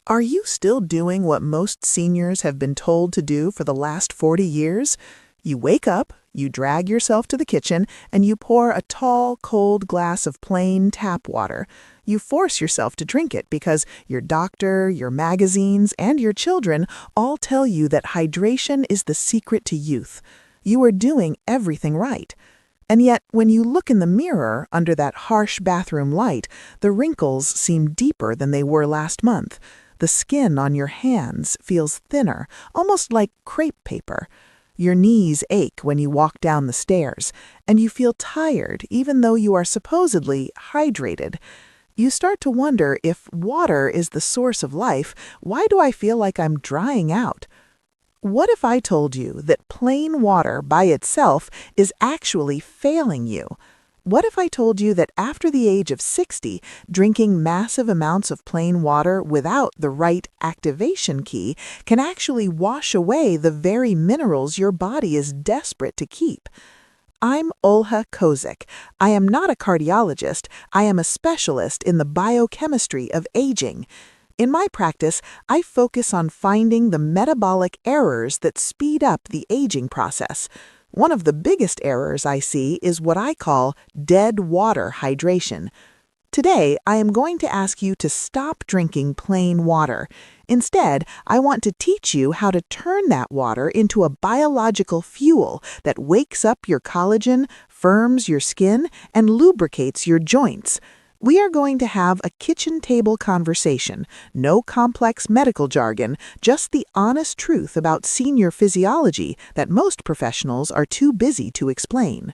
Are you still doing what most seniors have been told to do for the last 40 years? You wake up, you drag yourself to the kitchen, and you pour a tall, cold glass of plain tap water. You force yourself to drink it because your doctor, your magazines, and your children all tell you that hydration is the secret to youth. You are doing everything right. And yet, when you look in the mirror under that harsh bathroom light, the wrinkles seem deeper than they were last month. The skin on your hands feels thinner, almost like crepe paper. Your knees ache when you walk down the stairs, and you feel tired even though you are supposedly hydrated. You start to wonder, if water is the source of life, why do I feel like I'm drying out? What if I told you that plain water by itself is actually failing you? What if I told you that after the age of 60, drinking massive amounts of plain water without the right activation key can actually wash away the very minerals your body is desperate to keep? I'm Olha Kozyk. I am not a cardiologist. I am a specialist in the biochemistry of aging. In my practice, I focus on finding the metabolic errors that speed up the aging process. One of the biggest errors I see is what I call dead water hydration. Today, I am going to ask you to stop drinking plain water. Instead, I want to teach you how to turn that water into a biological fuel that wakes up your collagen, firms your skin, and lubricates your joints. We are going to have a kitchen table conversation, no complex medical jargon, just the honest truth about senior physiology that most professionals are too busy to explain.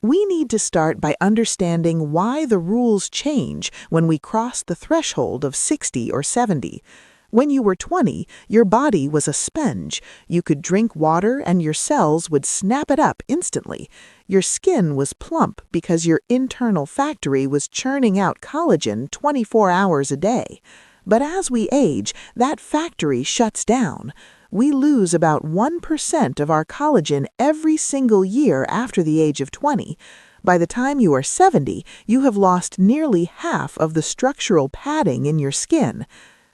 We need to start by understanding why the rules change when we cross the threshold of 60 or 70. When you were 20, your body was a sponge. You could drink water and your cells would snap it up instantly. Your skin was plump because your internal factory was churning out collagen 24 hours a day. But as we age, that factory shuts down. We lose about 1% of our collagen every single year after the age of 20. By the time you are 70, you have lost nearly half of the structural padding in your skin.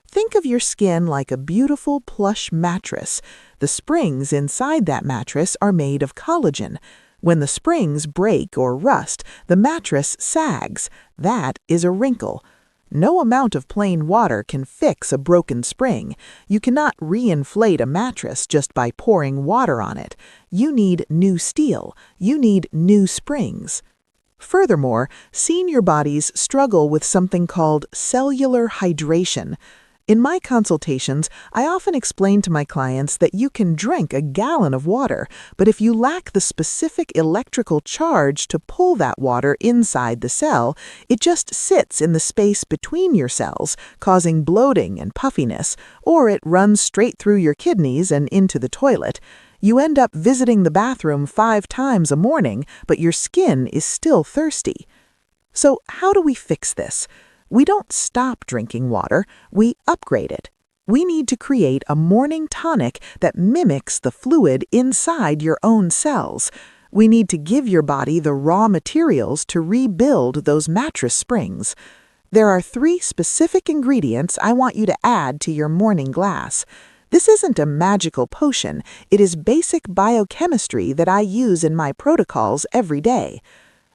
Think of your skin like a beautiful plush mattress. The springs inside that mattress are made of collagen. When the springs break or rust, the mattress sags. That is a wrinkle. No amount of plain water can fix a broken spring. You cannot reinflate a mattress just by pouring water on it. You need new steel. You need new springs. Furthermore, senior bodies struggle with something called cellular hydration. In my consultations, I often explain to my clients that you can drink a gallon of water, but if you lack the specific electrical charge to pull that water inside the cell, it just sits in the space between your cells, causing bloating and puffiness, or it runs straight through your kidneys and into the toilet. You end up visiting the bathroom 5 times a morning, but your skin is still thirsty. So how do we fix this? We don't stop drinking water, we upgrade it. We need to create a morning tonic that mimics the fluid inside your own cells. We need to give your body the raw materials to rebuild those mattress springs. There are 3 specific ingredients I want you to add to your morning glass. This isn't a magical potion, it is basic biochemistry that I use in my protocols every day.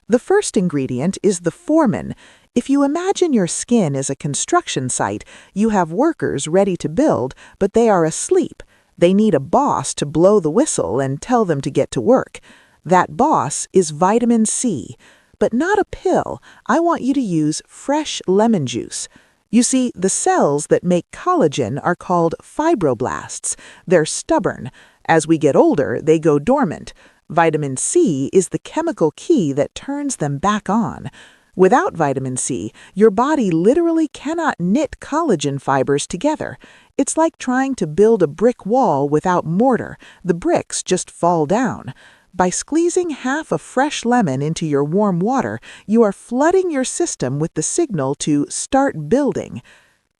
The first ingredient is the Foreman. If you imagine your skin as a construction site, you have workers ready to build, but they are asleep. They need a boss to blow the whistle and tell them to get to work. That boss is vitamin C. But not a pill. I want you to use fresh lemon juice. You see, the cells that make collagen are called fibroblasts. They're stubborn. As we get older, they go dormant. Vitamin C is the chemical key that turns them back on. Without vitamin C, your body literally cannot knit collagen fibers together. It's like trying to build a brick wall without mortar. The bricks just fall down. By squeezing half a fresh lemon into your warm water, you are flooding your system with the signal to start building.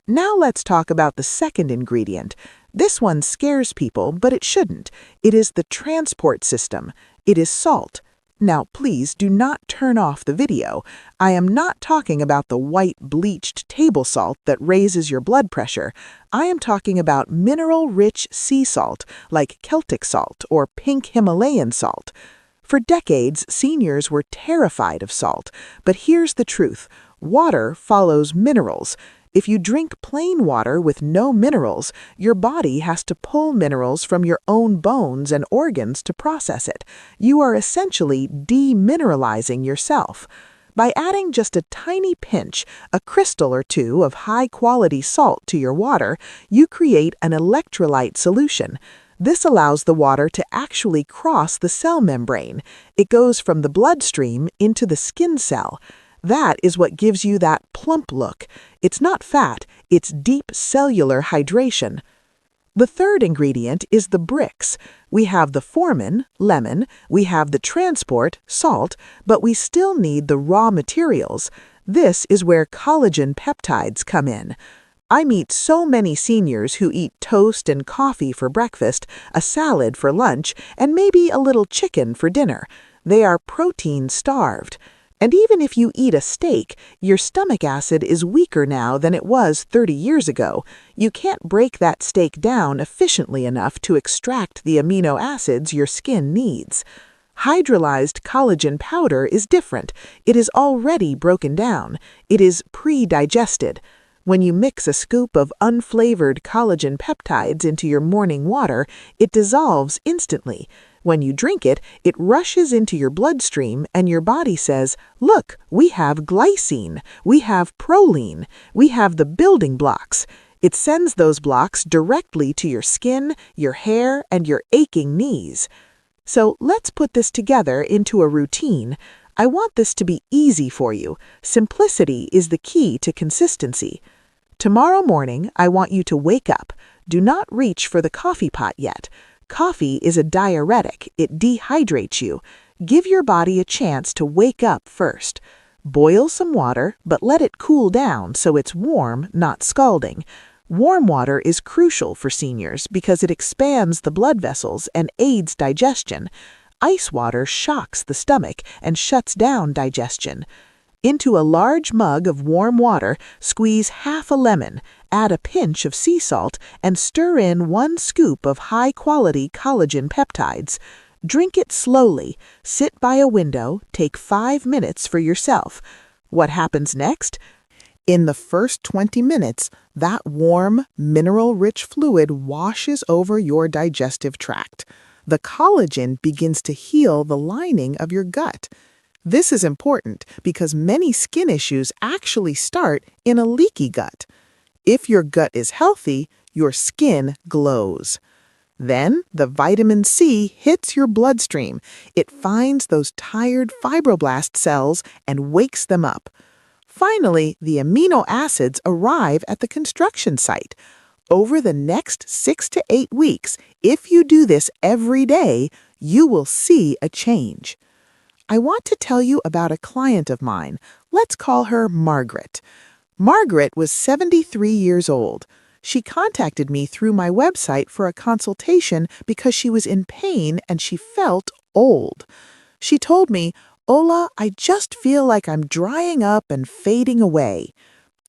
Now let's talk about the second ingredient. This one scares people, but it shouldn't. It is the transport system. It is salt. Now, please do not turn off the video. I am not talking about the white bleached table salt that raises your blood pressure. I am talking about mineral-rich sea salt like Celtic salt or pink Himalayan salt. For decades, seniors were terrified of salt, but here's the truth. Water follows minerals. If you drink plain water with no minerals, your body has to pull minerals from your own bones and organs to process it. You are essentially demineralizing yourself. By adding just a tiny pinch, a crystal or two of high-quality salt to your water, you create an electrolyte solution. This allows the water to actually cross the cell membrane. It goes from the bloodstream into the skin cell. That is what gives you that plump look. It's not fat, it's deep cellular hydration. The third ingredient is the bricks. We have the Foreman, lemon, we have the transport, salt, but we still need the raw materials. This is where collagen peptides come in. I meet so many seniors who eat toast and coffee for breakfast, a salad for lunch, and maybe a little chicken for dinner. They are protein-starved. And even if you eat a steak, your stomach acid is weaker now than it was 30 years ago. You can't break that steak down efficiently enough to extract the amino acids your skin needs. Hydrolyzed collagen powder is different. It is already broken down. It is pre-digested. When you mix a scoop of unflavored collagen peptides into your morning water, it dissolves instantly. When you drink it, it rushes into your bloodstream and your body says, "Look, we have glycine, we have proline, we have the building blocks." It sends those blocks directly to your skin, your hair, and your aching knees. So let's put this together into a routine. I want this to be easy for you. Simplicity is the key to consistency. Tomorrow morning, I want you to wake up. Do not reach for the coffee pot yet. Coffee is a diuretic. It dehydrates you. Give your body a chance to wake up first. Boil some water, but let it cool down so it's warm, not scalding. Warm water is crucial for seniors because it expands the blood vessels and aids digestion. Ice water shocks the stomach and shuts down digestion. Into a large mug of warm water, squeeze half a lemon, add a pinch of sea salt, and stir in 1 scoop of high-quality collagen peptides. Drink it slowly. Sit by a window. Take 5 minutes for yourself. What happens next? In the first 20 minutes, that warm, mineral-rich fluid washes over your digestive tract. The collagen begins to heal the lining of your gut. This is important because many skin issues actually start in a leaky gut. If your gut is healthy, your skin glows. Then the vitamin C hits your bloodstream. It finds those tired fibroblast cells and wakes them up. Finally, the amino acids arrive at the construction site. Over the next 6 to 8 weeks, if you do this every day, you will see a change. I want to tell you about a client of mine. Let's call her Margaret. Margaret was 73 years old. She contacted me through my website for a consultation because she was in pain and she felt old. She told me, "Ola, I just feel like I'm drying up and fading away."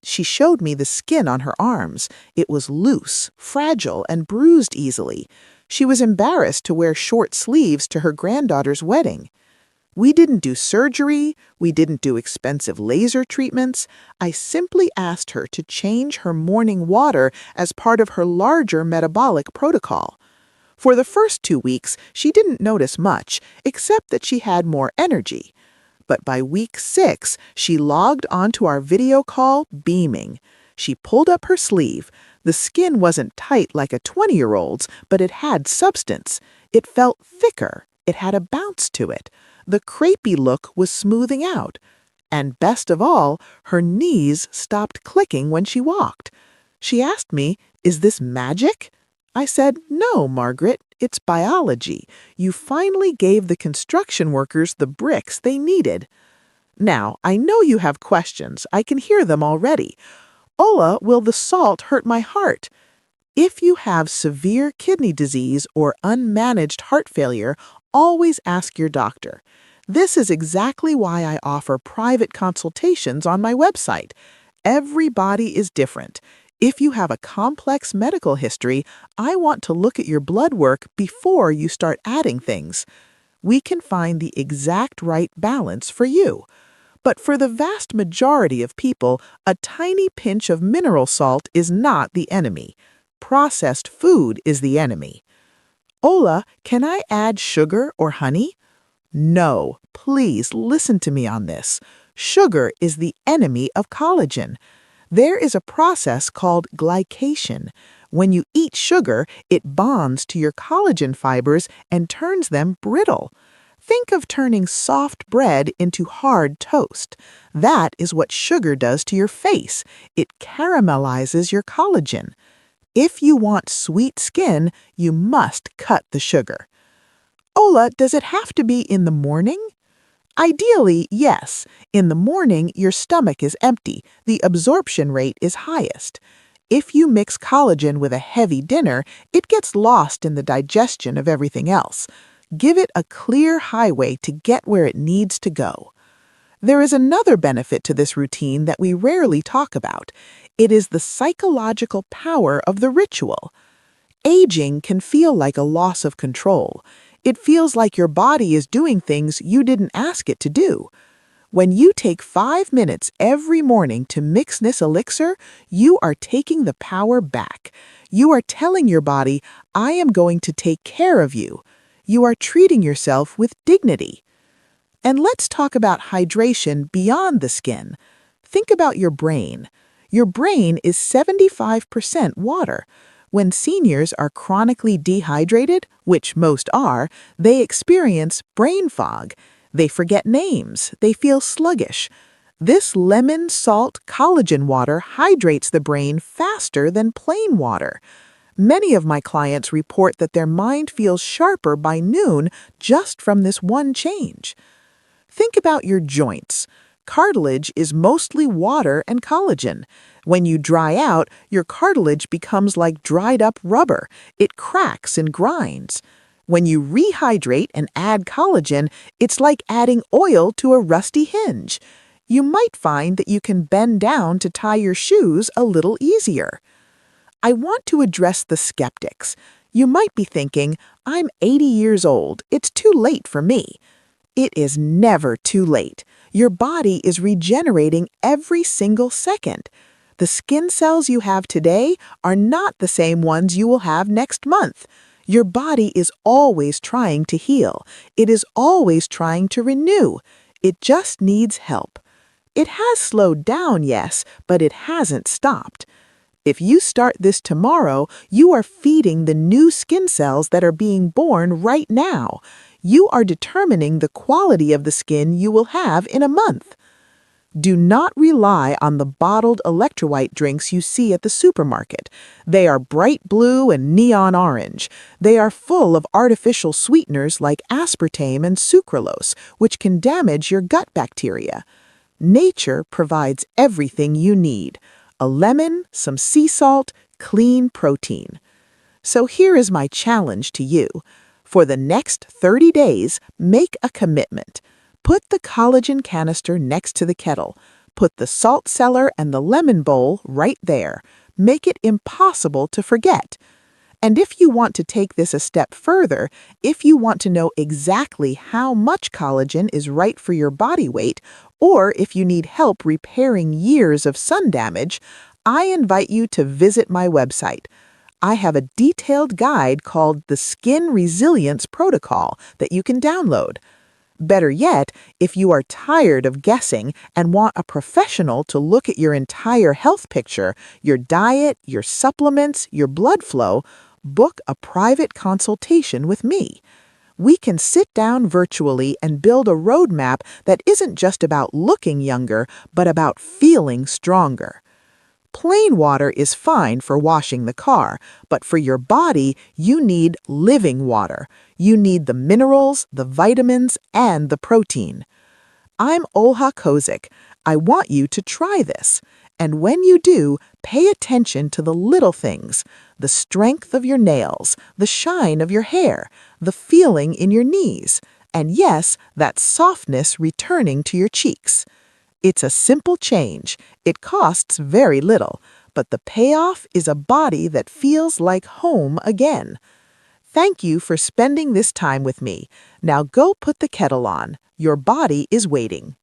She showed me the skin on her arms. It was loose, fragile, and bruised easily. She was embarrassed to wear short sleeves to her granddaughter's wedding. We didn't do surgery, we didn't do expensive laser treatments. I simply asked her to change her morning water as part of her larger metabolic protocol. For the first 2 weeks, she didn't notice much, except that she had more energy. But by week 6, she logged onto our video call beaming. She pulled up her sleeve. The skin wasn't tight like a 20-year-old's, but it had substance. It felt thicker. It had a bounce to it. The crepey look was smoothing out. And best of all, her knees stopped clicking when she walked. She asked me, "Is this magic?" I said, "No, Margaret, it's biology. You finally gave the construction workers the bricks they needed." Now, I know you have questions. I can hear them already. "Ola, will the salt hurt my heart?" If you have severe kidney disease or unmanaged heart failure, always ask your doctor. This is exactly why I offer private consultations on my website. Every body is different. If you have a complex medical history, I want to look at your blood work before you start adding things. We can find the exact right balance for you. But for the vast majority of people, a tiny pinch of mineral salt is not the enemy. Processed food is the enemy. Ola, can I add sugar or honey? No, please listen to me on this. Sugar is the enemy of collagen. There is a process called glycation. When you eat sugar, it bonds to your collagen fibers and turns them brittle. Think of turning soft bread into hard toast. That is what sugar does to your face. It caramelizes your collagen. If you want sweet skin, you must cut the sugar. Ola, does it have to be in the morning? Ideally, yes. In the morning, your stomach is empty. The absorption rate is highest. If you mix collagen with a heavy dinner, it gets lost in the digestion of everything else. Give it a clear highway to get where it needs to go. There is another benefit to this routine that we rarely talk about. It is the psychological power of the ritual. Aging can feel like a loss of control. It feels like your body is doing things you didn't ask it to do. When you take 5 minutes every morning to mix this elixir, you are taking the power back. You are telling your body, I am going to take care of you. You are treating yourself with dignity. And let's talk about hydration beyond the skin. Think about your brain. Your brain is 75% water. When seniors are chronically dehydrated, which most are, they experience brain fog. They forget names. They feel sluggish. This lemon salt collagen water hydrates the brain faster than plain water. Many of my clients report that their mind feels sharper by noon just from this one change. Think about your joints. Cartilage is mostly water and collagen. When you dry out, your cartilage becomes like dried up rubber. It cracks and grinds. When you rehydrate and add collagen, it's like adding oil to a rusty hinge. You might find that you can bend down to tie your shoes a little easier. I want to address the skeptics. You might be thinking, I'm 80 years old. It's too late for me. It is never too late. Your body is regenerating every single second. The skin cells you have today are not the same ones you will have next month. Your body is always trying to heal. It is always trying to renew. It just needs help. It has slowed down, yes, but it hasn't stopped. If you start this tomorrow, you are feeding the new skin cells that are being born right now. You are determining the quality of the skin you will have in a month. Do not rely on the bottled electrolyte drinks you see at the supermarket. They are bright blue and neon orange. They are full of artificial sweeteners like aspartame and sucralose, which can damage your gut bacteria. Nature provides everything you need: a lemon, some sea salt, clean protein. So here is my challenge to you. For the next 30 days, make a commitment. Put the collagen canister next to the kettle. Put the salt cellar and the lemon bowl right there. Make it impossible to forget. And if you want to take this a step further, if you want to know exactly how much collagen is right for your body weight, or if you need help repairing years of sun damage, I invite you to visit my website. I have a detailed guide called the Skin Resilience Protocol that you can download. Better yet, if you are tired of guessing and want a professional to look at your entire health picture, your diet, your supplements, your blood flow, book a private consultation with me. We can sit down virtually and build a roadmap that isn't just about looking younger, but about feeling stronger. Plain water is fine for washing the car, but for your body, you need living water. You need the minerals, the vitamins, and the protein. I'm Olha Kozyk. I want you to try this. And when you do, pay attention to the little things: the strength of your nails, the shine of your hair, the feeling in your knees. And yes, that softness returning to your cheeks. It's a simple change. It costs very little, but the payoff is a body that feels like home again. Thank you for spending this time with me. Now go put the kettle on. Your body is waiting.